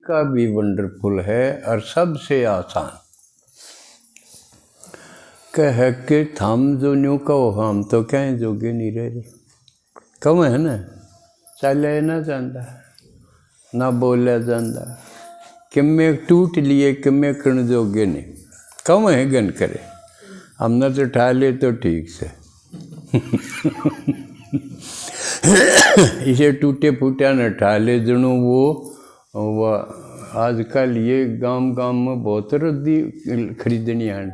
का भी वंडरफुल है और सबसे आसान कह के थम जो न्यू कहो हम तो कहें जोगे नहीं रहे कम है ना चले ना जाता ना बोलिया जाता किमें टूट लिए किमें कण जोगे नहीं कम है गन करे हमने तो ठा ले तो ठीक से इसे टूटे फूटा न ठा ले जनू वो आजकल ये गांव गांव में बहुत रद्दी खरीदनी आंड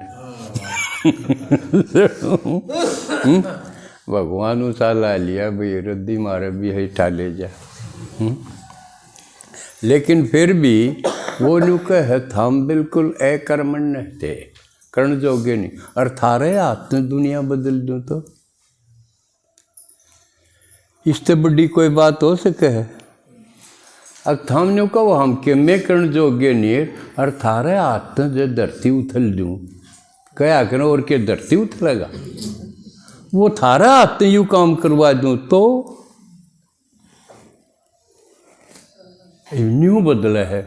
भगवान साला लिया भाई रद्दी मारे भी है ठा ले जा लेकिन फिर भी वो नुक है थम बिल्कुल अकर्मण्य थे कर्ण जोगे नहीं और थारे हाथ में दुनिया बदल दूँ तो इससे बड़ी कोई बात हो सके है अब थम न्यू कहो हम के मैं कर्ण जोगे नहीं और थारे हाथ में जो धरती उथल दूँ क्या करो और के धरती उथलेगा वो थारा हाथ में यूँ काम करवा दूँ तो न्यू बदला है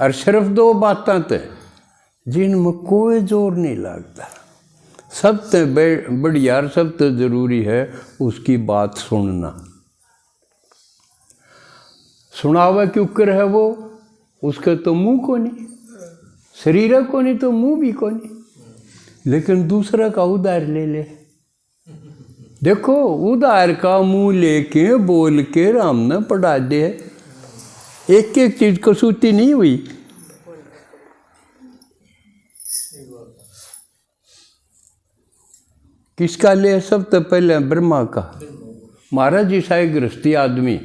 और सिर्फ दो बातें थे जिनमें कोई जोर नहीं लगता सबसे बढ़िया सबसे ज़रूरी है उसकी बात सुनना सुनावा क्यों कर है वो उसके तो मुंह को नहीं शरीर को नहीं तो मुंह भी को नहीं लेकिन दूसरा का उधार ले ले देखो उधार का मुंह लेके बोल के राम ने पढ़ा दे एक एक चीज कसूती नहीं हुई किसका ले सबसे पहले ब्रह्मा का महाराज जी सा गृहस्थी आदमी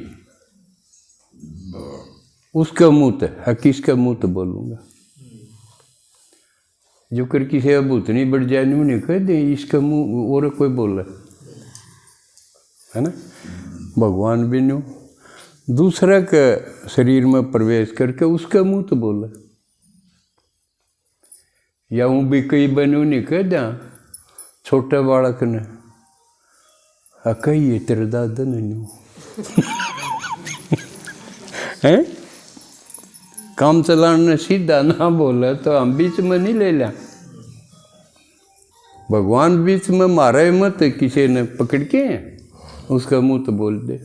उसका मुँह है किसका मुँह तो बोलूँगा जो कर किसी भूतनी बढ़ जाए नहीं कह दे इसका मुँह और कोई बोल रहा है ना भगवान भी न्यू दूसरा के शरीर में प्रवेश करके उसका मुँह तो बोला या हूँ भी कई बनू नहीं कह दिया छोटे बालक ने कही तेरे दादा ने न्यू है काम चलाने सीधा ना बोला तो हम बीच में नहीं ले लिया भगवान बीच में मारे मत किसी ने पकड़ के उसका मुंह तो बोल दे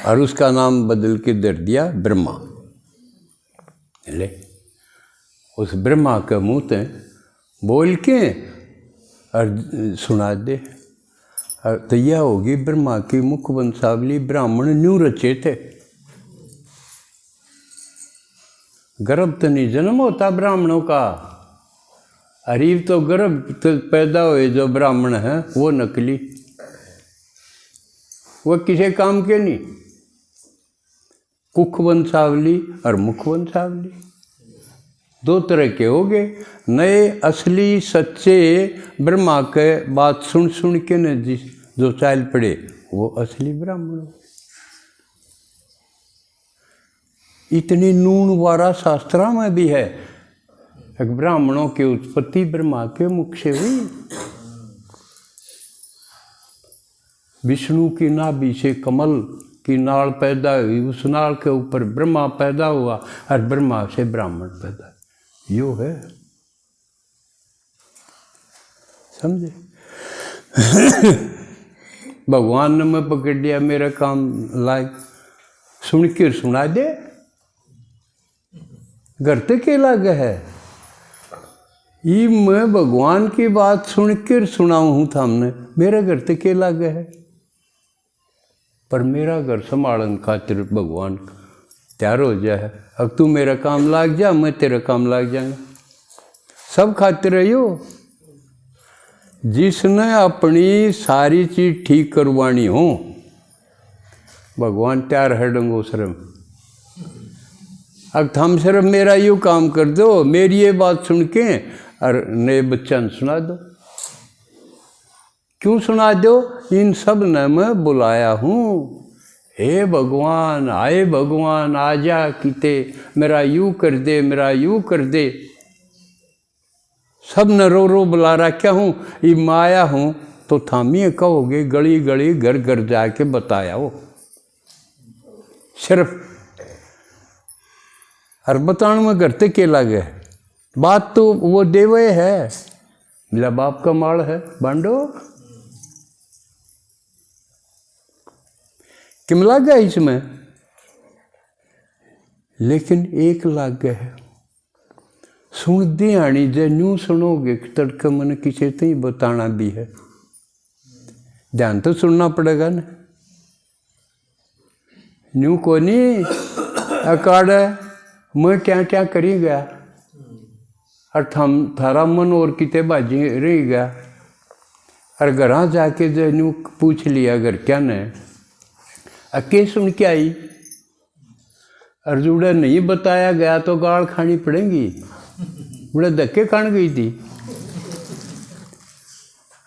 और उसका नाम बदल के दे दिया ब्रह्मा ले उस ब्रह्मा का मुंह ते बोल के और सुना दे और तैयार होगी ब्रह्मा की मुख वंशावली ब्राह्मण न्यू रचे थे गर्भ तो नहीं जन्म होता ब्राह्मणों का अरीब तो गर्भ तो पैदा हुए जो ब्राह्मण है वो नकली वो किसी काम के नहीं कुख वंशावली और मुख वंशावली दो तरह के हो गए नए असली सच्चे ब्रह्मा के बात सुन सुन के न जिस जो चाल पड़े वो असली ब्राह्मण इतनी नून वारा शास्त्रा में भी है ब्राह्मणों की उत्पत्ति ब्रह्मा के मुख से हुई विष्णु की नाभि से कमल की नाल पैदा हुई उस नाल के ऊपर ब्रह्मा पैदा हुआ और ब्रह्मा से ब्राह्मण पैदा यो है समझे भगवान ने मैं पकड़ लिया मेरा काम लायक सुन के सुना दे घर तक के लगा है ये मैं भगवान की बात सुन कर सुनाऊँ हूँ थामने मेरा घर तक के लगा है पर मेरा घर संभालन खातिर भगवान तैयार हो जाए अब तू मेरा काम लाग जा मैं तेरा काम लाग जाऊंगा सब खातिर है यो जिसने अपनी सारी चीज ठीक करवानी हो भगवान तैयार है डंगो शर्म अब थम सिर्फ मेरा यूँ काम कर दो मेरी ये बात सुन के और नए बच्चा सुना दो क्यों सुना दो इन सब ने मैं बुलाया हूँ हे भगवान आए भगवान आजा किते मेरा यूँ कर दे मेरा यूँ कर दे सब न रो रो बुला रखा हूँ ये माया हूँ तो थामिए कहोगे गली गली घर घर जाके बताया हो सिर्फ और बताने में करते के लगे बात तो वो देवे है, मेरा बाप का माल है बांडो किम लग गया इसमें, लेकिन एक लग गया है सुन दी आनी जे न्यू सुनोगे तड़के मन किसी तो ही बताना भी है, ध्यान तो सुनना पड़ेगा ना। न्यू को नहीं अकाड़ मैं क्या क्या करी गया और थारा मन और किते बाजी रह गया और घर जाके जो न्यू पूछ लिया घर क्या न अके सुन के आई और जुड़ा नहीं बताया गया तो गाल खानी पड़ेगी, बड़े धक्के खान गई थी।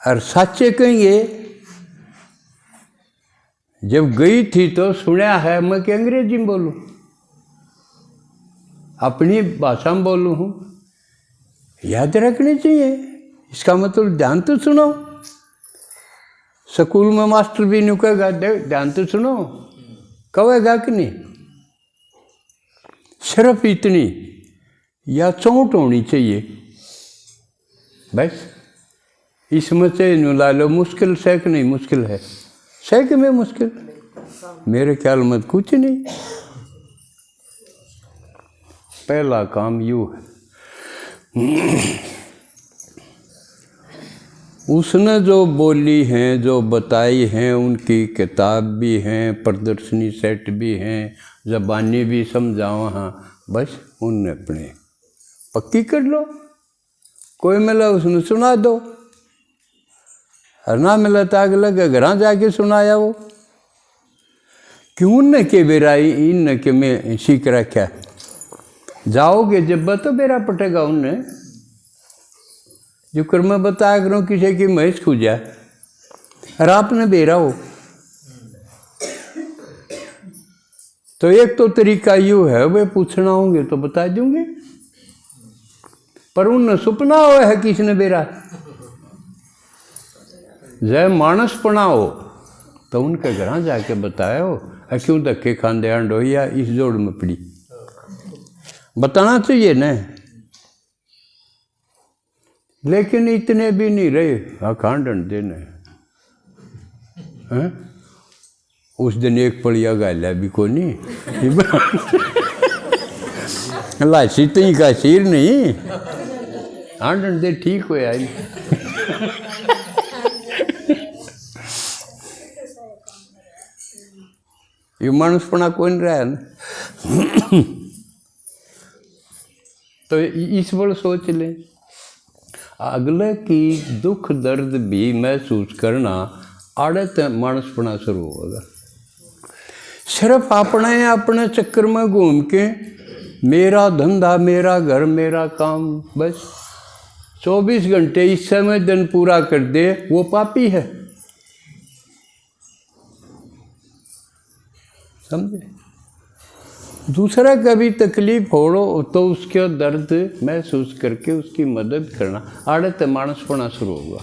और सच्चे कहेंगे जब गई थी तो सुना है मैं कि अंग्रेजी में बोलूं, अपनी भाषा में बोलूं हूँ, याद रखनी चाहिए। इसका मतलब ध्यान तो सुनो। स्कूल में मास्टर भी नहीं कहेगा ध्यान तो सुनो, कहेगा कि नहीं। सिर्फ इतनी या चोट होनी चाहिए बस। इसमें से ला लो मुश्किल से कि नहीं मुश्किल है, से कि में मुश्किल मेरे ख्याल में कुछ नहीं। पहला काम यूँ है उसने जो बोली हैं जो बताई हैं उनकी किताब भी हैं, प्रदर्शनी सेट भी हैं, ज़बानी भी समझाओ। हाँ बस उनने अपने पक्की कर लो। कोई मिला उसने सुना दो और ना मिला तो अगले के घर जाके सुनाया वो। क्यों न के बेराई इन न के मैं सीख रखा जाओगे जब तो बेरा पटेगा उनने जो कर मैं बताया करूँ किसी की महज खूजा और आपने बेरा हो। तो एक तो तरीका यूँ है वे पूछना होंगे तो बता दूंगे, पर उन सुपना हो है किसने बेरा जय मानस पना हो तो उनके घर जाके बताया हो क्यों धक्के खांदे आंडो या इस जोड़ में पड़ी बताना चाहिए न। लेकिन इतने भी नहीं रहे हाँ खांडन देने हैं। उस दिन एक पड़िया गाला भी को नहीं लाशी तो ही का सिर नहीं आंडन दे ठीक हो यार। ये मानुषपना कौन रहा है ना। तो इस बड़ सोच ले अगले की दुख दर्द भी महसूस करना आड़त मानुषपना शुरू होगा। सिर्फ अपने अपने चक्कर में घूम के मेरा धंधा मेरा घर मेरा काम बस 24 घंटे इस समय दिन पूरा कर दे वो पापी है, समझे। दूसरा कभी तकलीफ हो तो उसके दर्द महसूस करके उसकी मदद करना आड़त मानसपना शुरू होगा।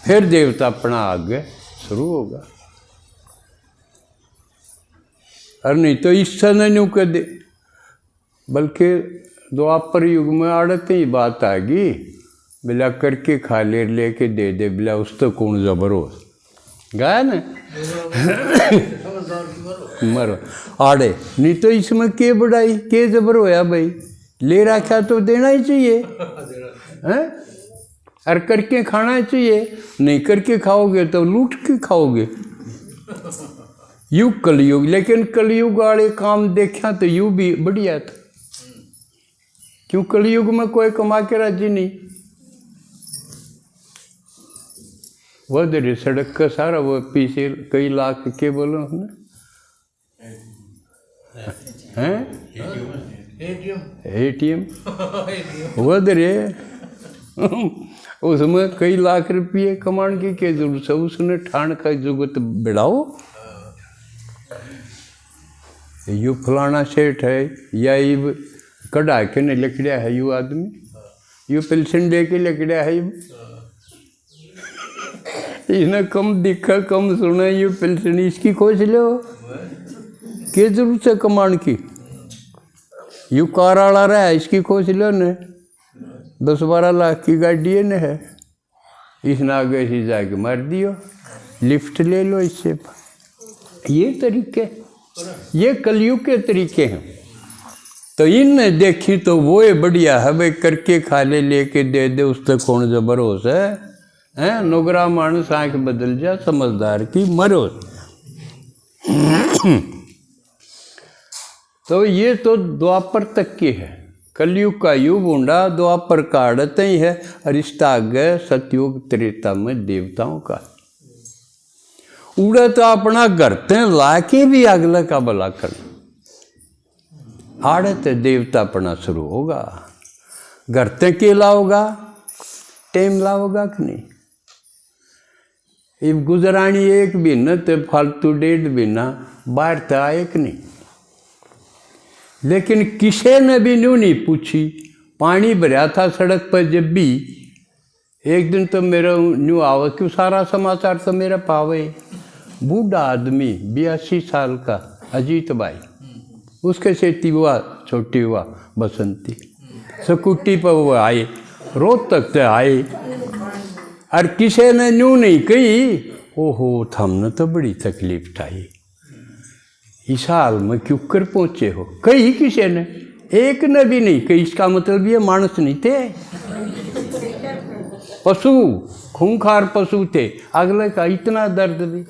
फिर देवता अपना आगे शुरू होगा। और नहीं तो इस समय न्यू कर दे, बल्कि द्वापर युग में आड़त ही बात आ गई बिला करके खा लेके दे दे बिला उस तो कौन जबर हो गाया न मरो आड़े। नहीं तो इसमें के बढ़ाई के जबर होया भाई, ले रखा तो देना ही चाहिए हैं, और करके खाना चाहिए। नहीं करके खाओगे तो लूट के खाओगे। युग कलयुग, लेकिन कलयुग वाले काम देखा तो यू भी बढ़िया था। क्यों कलयुग में कोई कमा के राजी नहीं, वो दे सड़क का सारा वो पीछे कई लाख के बोलो ना हैं एटीएम वो दे उसमें कई लाख रुपये कमाने की जरूरत है, उसने ठाण का जुगत बढ़ाओ। यू फलाना सेठ है या ये कढ़ा के ने लकड़िया है, यू आदमी यू पेंशन दे के लकड़िया है इसने कम दिखा कम सुना, ये पेंशन इसकी खोज लो, क्या जरूरत है कमाण की। यू कार वाला रहा है, इसकी खोज लो ने, 10-12 लाख की गाड़ी है न है, इसने आगे से जाके मार दियो, लिफ्ट ले लो इससे। ये तरीके, ये कलयुग के तरीके हैं। तो इनने देखी तो वो है बढ़िया है भाई, करके खा ले, लेके दे दे, उस तक कौन जा भरोसा है। नुगरा मानस आँख बदल जा, समझदार की मरो। तो ये तो द्वापर तक की है, कलयुग का युग ऊंडा द्वापर का अड़ते ही है, रिश्ता आगे सतयुग त्रेता में देवताओं का। उड़ा तो अपना घर ते लाके भी अगला का भला कर, आड़त देवता अपना शुरू होगा। घर ते के लाओगा, टेम लाओगा कि नहीं। ये गुजरानी एक भी न तो फालतू 1.5 महीना बाहर तो आए कि नहीं। लेकिन किसी ने भी न्यू नहीं पूछी, पानी भरा था सड़क पर जब भी। एक दिन तो मेरा न्यू आवा, क्यों सारा समाचार तो मेरा पावे। बूढ़ा आदमी 82 साल का अजीत भाई, उसके सेती हुआ छोटी हुआ बसंती, स्कूटी पर वो आए, रोहतक से आए, और किसी ने न्यू नहीं कही। ओहो हमने तो बड़ी तकलीफ उठाई, इस हाल में क्यों कर पहुँचे हो, कही किसी ने, एक ने भी नहीं कही। इसका मतलब ये मानस नहीं थे, पशु खूंखार पशु थे। अगले का इतना दर्द भी